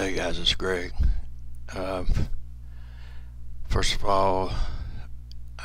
Hey guys, it's Greg. Um, First of all,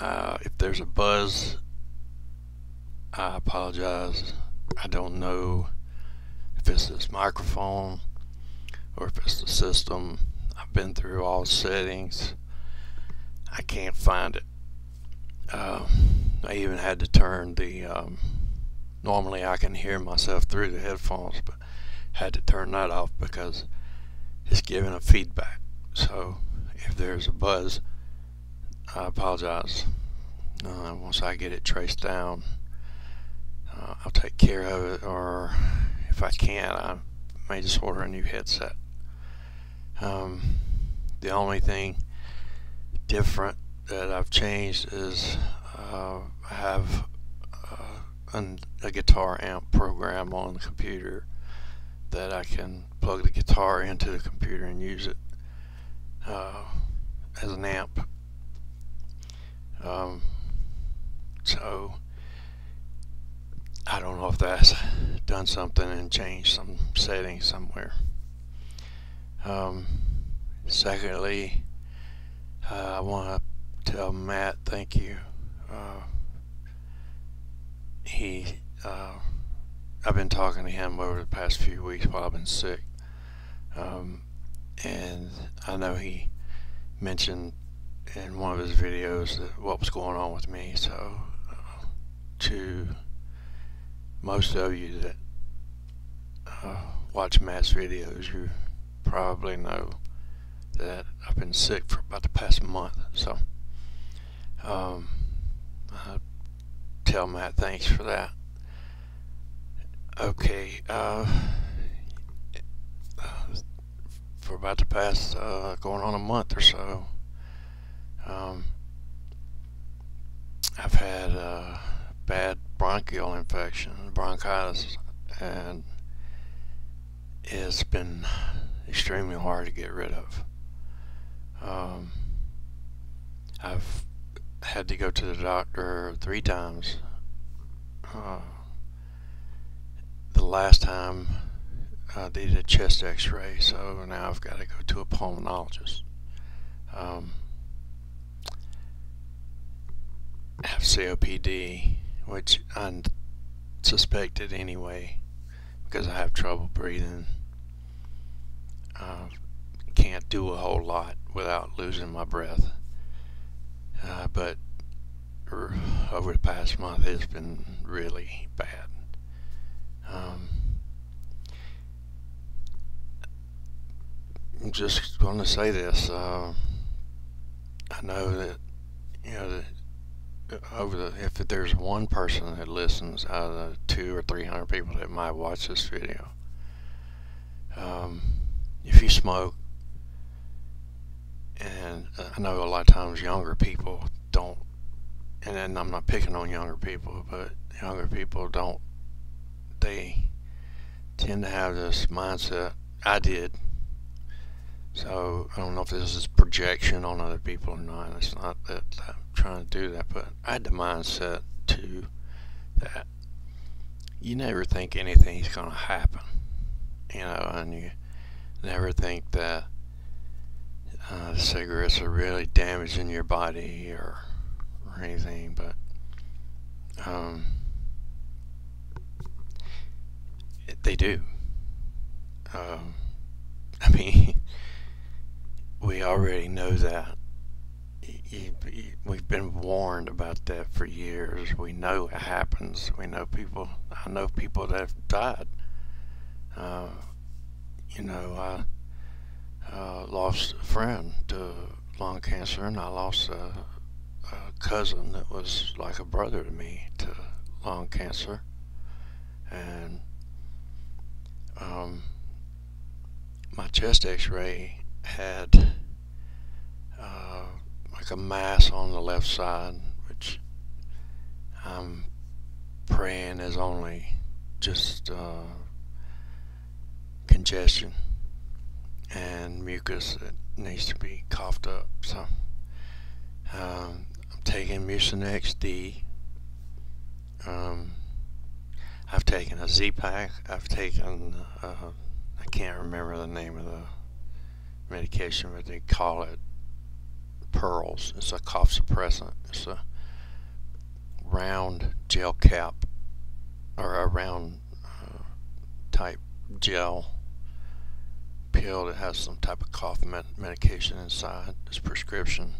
if there's a buzz, I apologize. I don't know if it's this microphone or if it's the system. I've been through all settings. I can't find it. I even had to turn the. Normally I can hear myself through the headphones, but had to turn that off because it's giving a feedback. So if there's a buzz, I apologize. Once I get it traced down, I'll take care of it, or if I can't, I may just order a new headset. The only thing different that I've changed is I have a guitar amp program on the computer that I can plug the guitar into the computer and use it as an amp. So I don't know if that's done something and changed some settings somewhere. Secondly, I want to tell Matt thank you. I've been talking to him over the past few weeks while I've been sick, and I know he mentioned in one of his videos that what was going on with me. So to most of you that watch Matt's videos, you probably know that I've been sick for about the past month. So I tell Matt thanks for that. Okay, for about the past going on a month or so, I've had a bad bronchial infection, bronchitis, and it's been extremely hard to get rid of. I've had to go to the doctor 3 times. The last time they did a chest x-ray, so now I've got to go to a pulmonologist. I have COPD, which I suspected anyway because I have trouble breathing. Can't do a whole lot without losing my breath, but over the past month it's been really bad. I'm just going to say this. I know that, you know, that if there's one person that listens out of the 200 or 300 people that might watch this video, if you smoke, and I know a lot of times younger people don't, and then I'm not picking on younger people, but younger people don't, they tend to have this mindset. I did. So I don't know if this is projection on other people or not. It's not that I'm trying to do that, but I had the mindset too that you never think anything's going to happen, you know, and you never think that cigarettes are really damaging your body or anything, but they do. I mean, we already know that. We've been warned about that for years. We know it happens. We know people. I know people that have died. You know, I lost a friend to lung cancer, and I lost a cousin that was like a brother to me to lung cancer, and my chest x-ray had like a mass on the left side, which I'm praying is only just congestion and mucus that needs to be coughed up. So I'm taking Mucinex D. I've taken a Z-Pack. I've taken I can't remember the name of medication, but they call it Pearls. It's a cough suppressant. It's a round gel cap, or a round type gel pill that has some type of cough medication inside. It's prescription.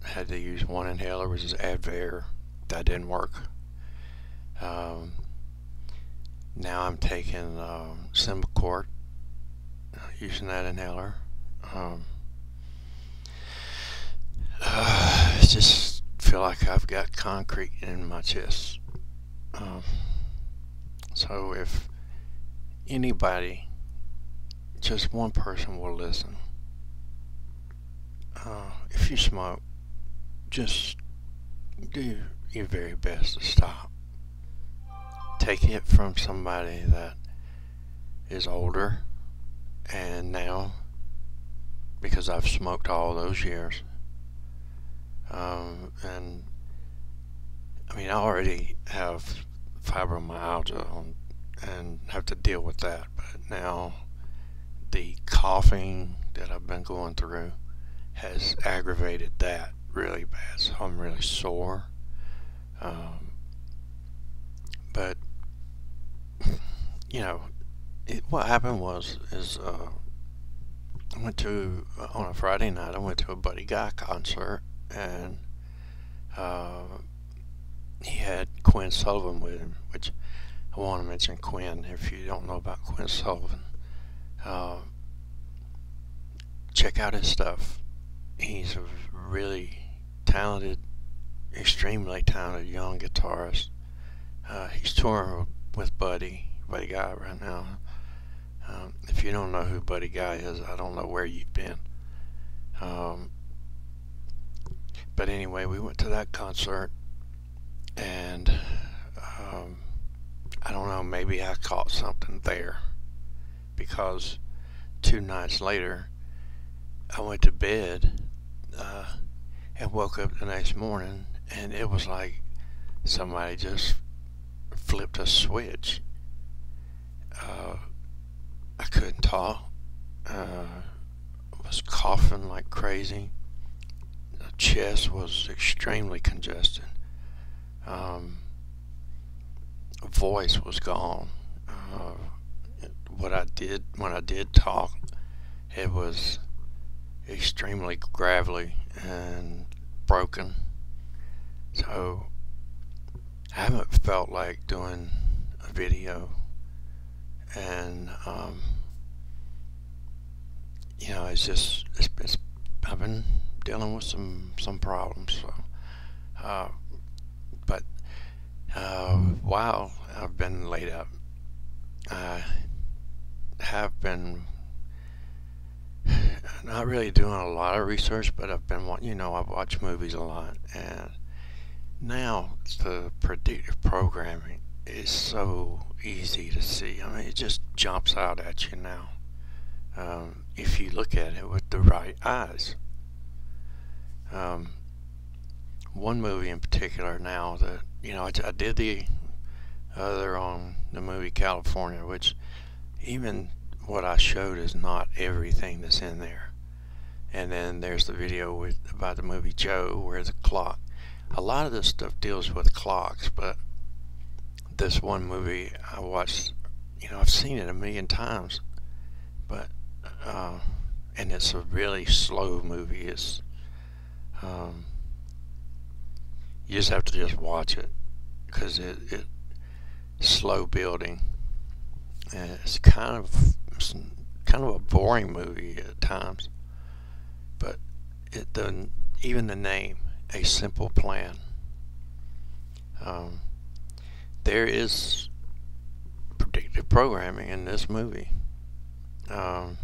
Had to use one inhaler, which is Advair. That didn't work. Now I'm taking Symbicort, using that inhaler. Just feel like I've got concrete in my chest. So if anybody, just one person will listen, if you smoke, just do your very best to stop. Take it from somebody that is older, and now, because I've smoked all those years, and I mean, I already have fibromyalgia and have to deal with that, but now the coughing that I've been going through has aggravated that really bad, so I'm really sore. But you know, what happened is I went to on a Friday night. I went to a Buddy Guy concert, and he had Quinn Sullivan with him, which I want to mention Quinn. If you don't know about Quinn Sullivan, check out his stuff. He's a really talented, extremely talented young guitarist. He's touring with Buddy Guy right now. If you don't know who Buddy Guy is, I don't know where you've been. But anyway, we went to that concert, and I don't know, maybe I caught something there, because 2 nights later I went to bed and woke up the next morning, and it was like somebody just flipped a switch. I couldn't talk. Was coughing like crazy. The chest was extremely congested. Voice was gone. When I did talk, it was extremely gravelly and broken. So I haven't felt like doing a video, and you know, I've been dealing with some problems. So, but while I've been laid up, I have been not really doing a lot of research, but I've been, you know, I've watched movies a lot, and now the predictive programming is so easy to see. I mean, it just jumps out at you now, if you look at it with the right eyes. One movie in particular now that, you know, I did the other on the movie California, which even what I showed is not everything that's in there. And then there's the video about the movie Joe, where the clock, a lot of this stuff deals with clocks, but this one movie I watched, you know, I've seen it a million times, but and it's a really slow movie. It's you just have to just watch it, because it's slow building, and it's kind of a boring movie at times, but it doesn't, even the name, A Simple Plan, there is predictive programming in this movie. I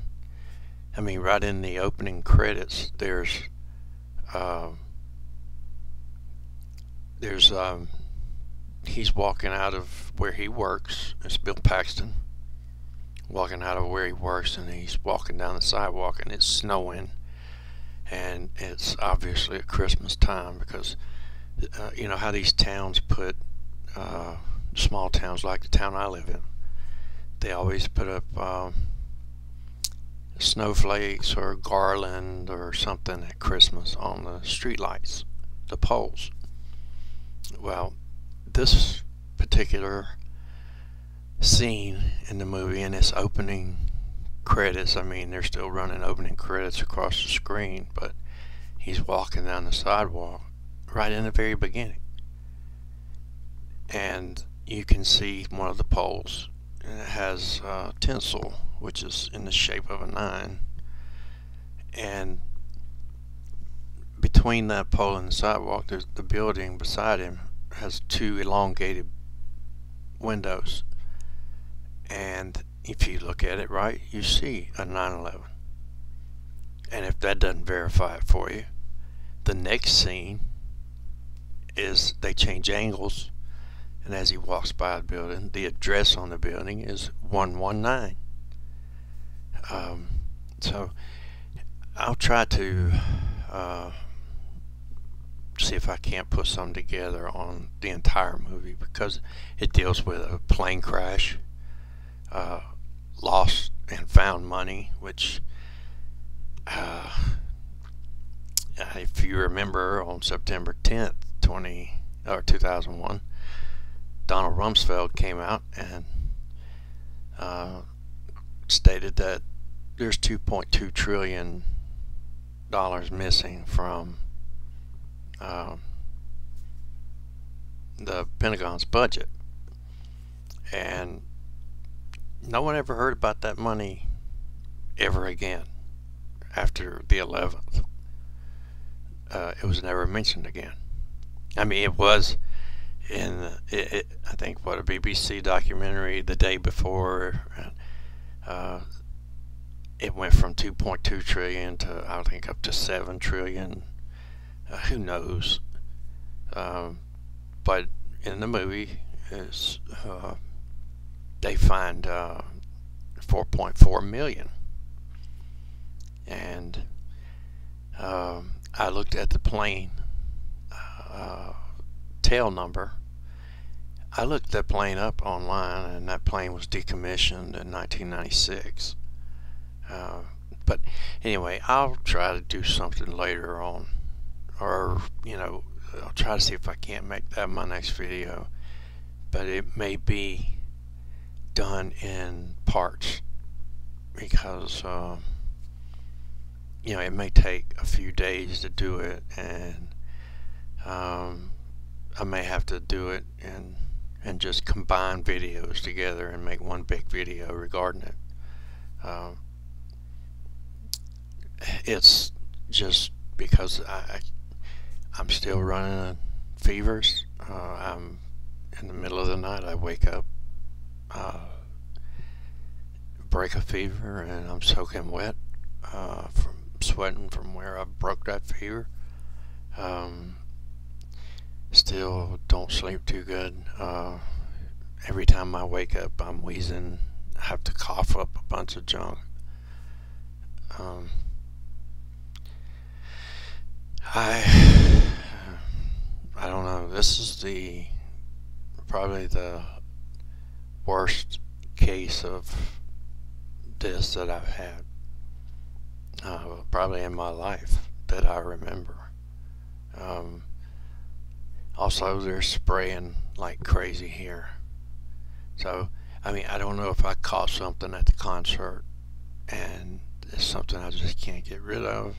mean, right in the opening credits, there's he's walking out of where he works. It's Bill Paxton walking out of where he works, and he's walking down the sidewalk, and it's snowing, and it's obviously at Christmas time, because you know how these towns put, small towns like the town I live in, they always put up snowflakes or garland or something at Christmas on the street lights, the poles. Well, this particular scene in the movie, in its opening credits, I mean, they're still running opening credits across the screen, but he's walking down the sidewalk right in the very beginning, and you can see one of the poles, and it has tinsel, which is in the shape of a 9, and between that pole and the sidewalk, there's the building beside him has 2 elongated windows, and if you look at it right, you see a 911. And if that doesn't verify it for you, the next scene is they change angles, and as he walks by the building, the address on the building is 119. So I'll try to see if I can't put something together on the entire movie, because it deals with a plane crash, lost and found money, which if you remember, on September 10th 2001, Donald Rumsfeld came out and stated that there's $2.2 trillion missing from the Pentagon's budget, and no one ever heard about that money ever again after the 11th. It was never mentioned again. I mean, it was in I think what, a BBC documentary the day before. It went from 2.2 trillion to, I think, up to 7 trillion. Who knows? But in the movie, is they find 4.4 million, and I looked at the plane tail number. I looked that plane up online, and that plane was decommissioned in 1996. But anyway, I'll try to do something later on, or I'll try to see if I can't make that my next video, but it may be done in parts, because it may take a few days to do it, and I may have to do it and just combine videos together and make one big video regarding it. It's just because I'm still running fevers. I'm in the middle of the night, I wake up, break a fever, and I'm soaking wet from sweating from where I broke that fever. Still don't sleep too good. Every time I wake up, I'm wheezing. I have to cough up a bunch of junk. I don't know. This is probably the worst case of this that I've had, probably in my life that I remember. Also, they're spraying like crazy here. So, I mean, I don't know if I caught something at the concert and it's something I just can't get rid of.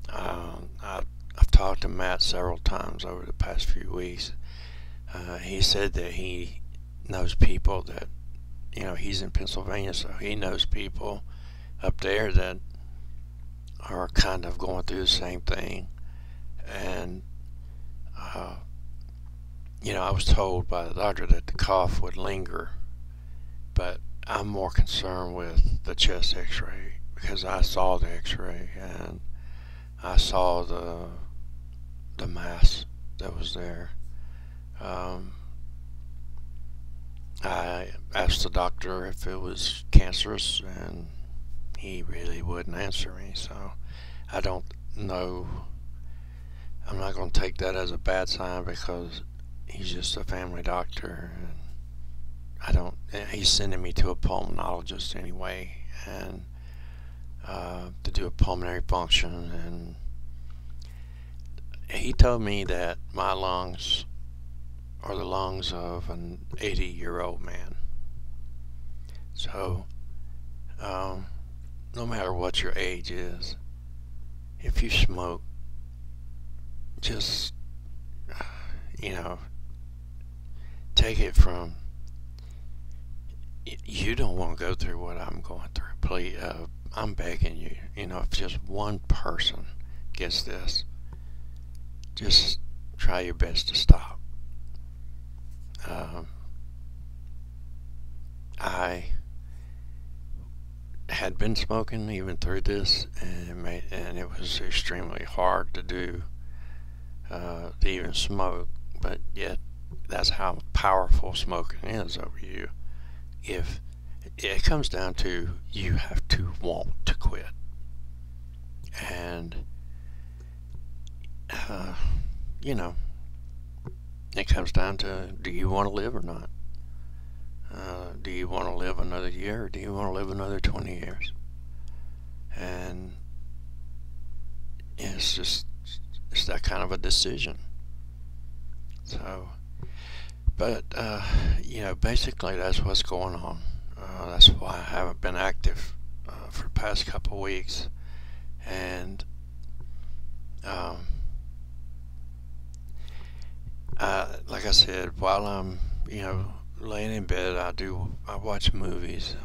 I've talked to Matt several times over the past few weeks. He said that he knows people that, he's in Pennsylvania, so he knows people up there that are kind of going through the same thing. And I was told by the doctor that the cough would linger, but I'm more concerned with the chest x-ray, because I saw the x-ray and I saw the mass that was there. I asked the doctor if it was cancerous, and he really wouldn't answer me, so I don't know. I'm not going to take that as a bad sign, because he's just a family doctor, and he's sending me to a pulmonologist anyway, and to do a pulmonary function, and he told me that my lungs are the lungs of an 80-year-old man. So, no matter what your age is, if you smoke, just, take it from, you don't want to go through what I'm going through. Please, I'm begging you, if just one person gets this, just try your best to stop. I had been smoking even through this, and it was extremely hard to do, to even smoke, but yet that's how powerful smoking is over you. If it comes down to, you have to want to quit, and it comes down to, do you want to live or not? Do you want to live another year, or do you want to live another 20 years? And it's that kind of a decision. So, but basically that's what's going on. That's why I haven't been active for the past couple weeks, and like I said, while I'm laying in bed, I watch movies.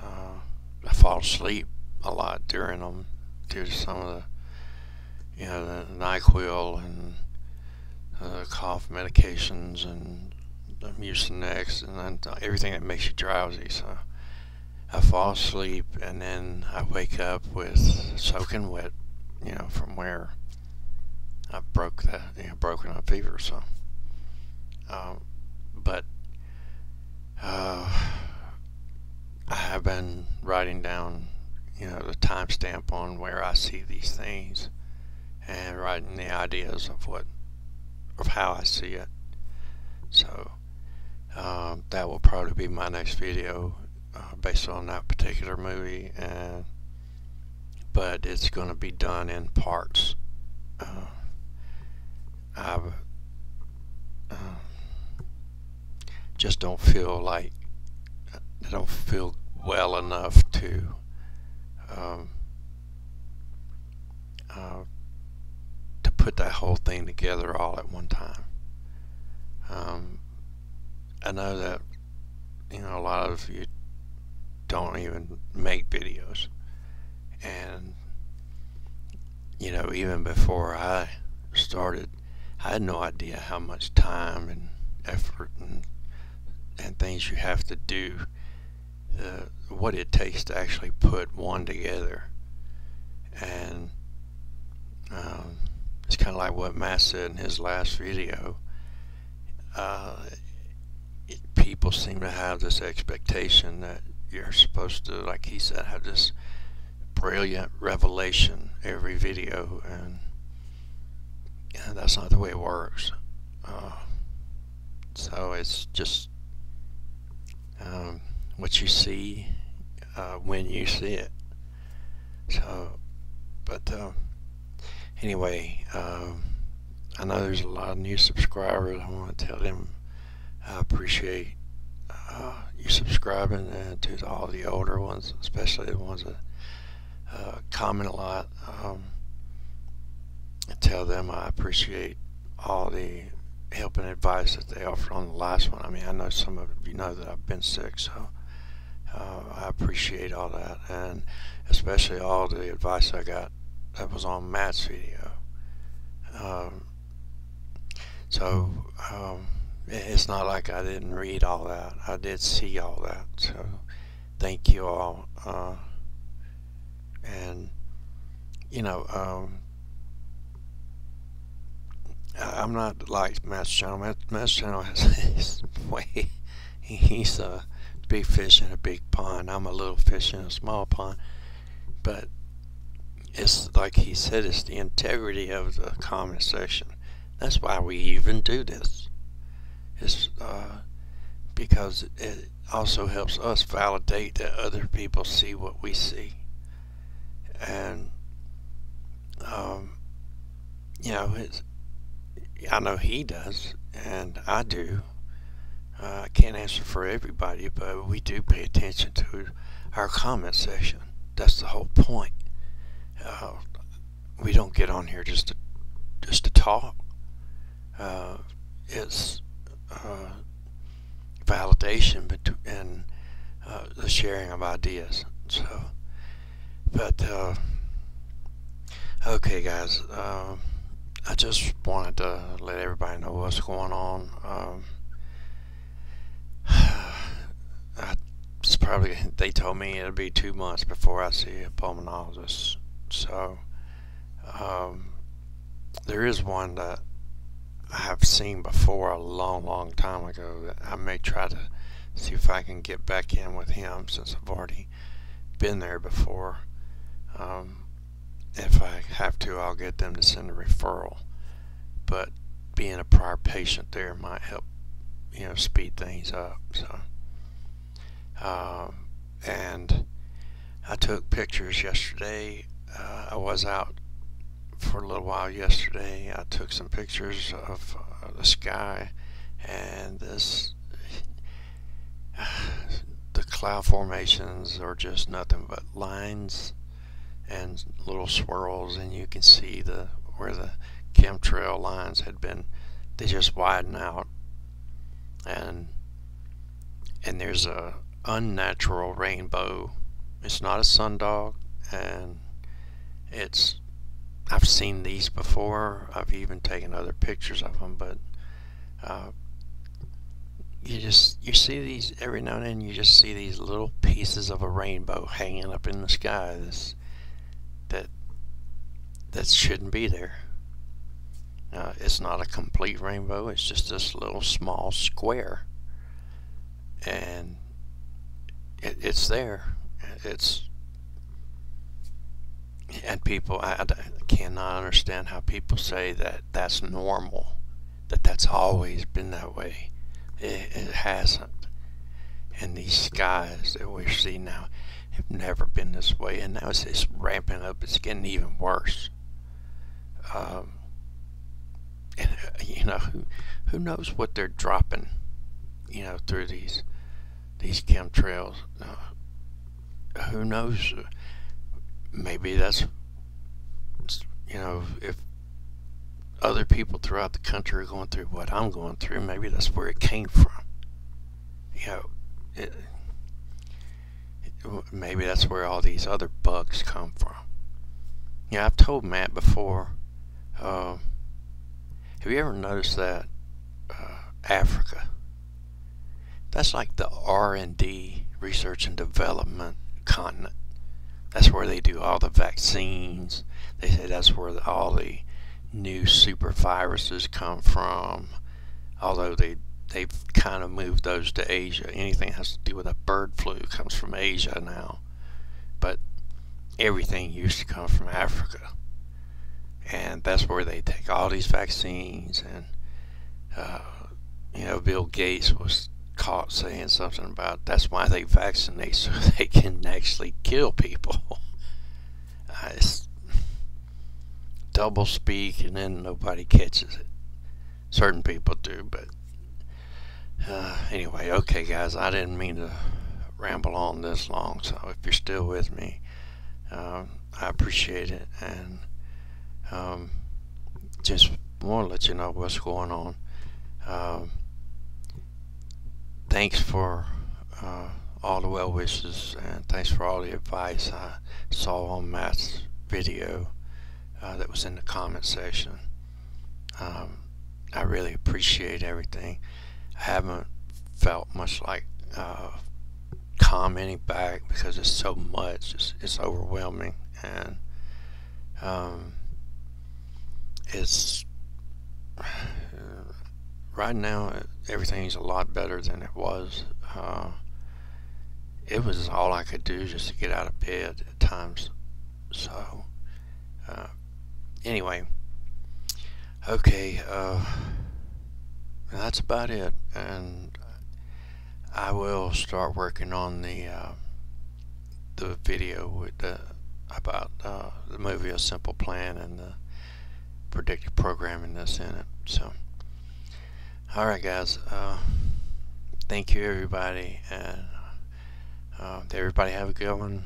I fall asleep a lot during them due to some of the NyQuil and cough medications and the Mucinex and everything that makes you drowsy. So I fall asleep, and then I wake up with soaking wet, from where I broken up fever. So, but I have been writing down, the timestamp on where I see these things, and writing the ideas of how I see it. So that will probably be my next video, based on that particular movie, but it's going to be done in parts. I just don't feel like I don't feel well enough to put that whole thing together all at one time. I know that a lot of you don't even make videos, and even before I started, I had no idea how much time and effort and things you have to do, what it takes to actually put one together. And it's kind of like what Matt said in his last video. People seem to have this expectation that you're supposed to, like he said, have this brilliant revelation every video, and that's not the way it works. So it's just what you see when you see it. So, but anyway, I know there's a lot of new subscribers. I want to tell them I appreciate you subscribing, and to all the older ones, especially the ones that comment a lot. I tell them I appreciate all the help and advice that they offered on the last one. I mean, I know some of you know that I've been sick, so I appreciate all that, and especially all the advice I got that was on Matt's video. It's not like I didn't read all that. I did see all that, so thank you all. And I'm not like Matt's channel. Matt's channel has way. He's a big fish in a big pond. I'm a little fish in a small pond. But it's like he said, it's the integrity of the comment section. That's why we even do this. It's because it also helps us validate that other people see what we see. And you know, I know he does, and I do. I can't answer for everybody, but we do pay attention to our comment section. That's the whole point. We don't get on here just to talk. It's validation and the sharing of ideas. So, but okay, guys. I just wanted to let everybody know what's going on. It's probably, they told me it'll be 2 months before I see a pulmonologist. So there is one that I have seen before a long time ago that I may try to see if I can get back in with him, since I've already been there before. If I have to, I'll get them to send a referral, but being a prior patient there might help, you know, speed things up. So and I took pictures yesterday. I was out for a little while yesterday. I took some pictures of the sky, and the cloud formations are just nothing but lines and little swirls, and you can see where the chemtrail lines had been. They just widen out, and there's a unnatural rainbow. It's not a sundog, and I've seen these before. I've even taken other pictures of them, but you see these every now and then. You just see these little pieces of a rainbow hanging up in the sky. That shouldn't be there. It's not a complete rainbow. It's just this little small square, and it's there. And people, I cannot understand how people say that that's normal, that's always been that way. It hasn't. And these skies that we see now have never been this way, and now it's ramping up. It's getting even worse. And you know, who knows what they're dropping, you know, through these chemtrails. Who knows? Maybe that's, you know, if other people throughout the country are going through what I'm going through, maybe that's where it came from. You know, maybe that's where all these other bugs come from. Yeah, I've told Matt before. Have you ever noticed that Africa? That's like the R&D, research and development continent. That's where they do all the vaccines. They say that's where all the new super viruses come from. Although they've kind of moved those to Asia. Anything that has to do with a bird flu comes from Asia now. But everything used to come from Africa. And that's where they take all these vaccines. And you know, Bill Gates was caught saying something about that's why they vaccinate, so they can actually kill people. It's double speak, and then nobody catches it. Certain people do, but anyway, okay guys, I didn't mean to ramble on this long, so if you're still with me, I appreciate it, and just want to let you know what's going on. Thanks for all the well wishes, and thanks for all the advice I saw on Matt's video that was in the comment section. I really appreciate everything. I haven't felt much like commenting back because it's so much. It's overwhelming, and it's right now everything's a lot better than it was. It was all I could do just to get out of bed at times. So anyway, okay, that's about it. And I will start working on the video with about the movie A Simple Plan and the predictive programming that's in it. So, alright guys, thank you everybody, and everybody have a good one.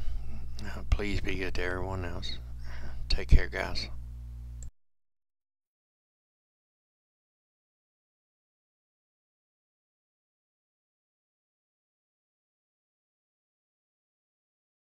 Please be good to everyone else. Take care, guys.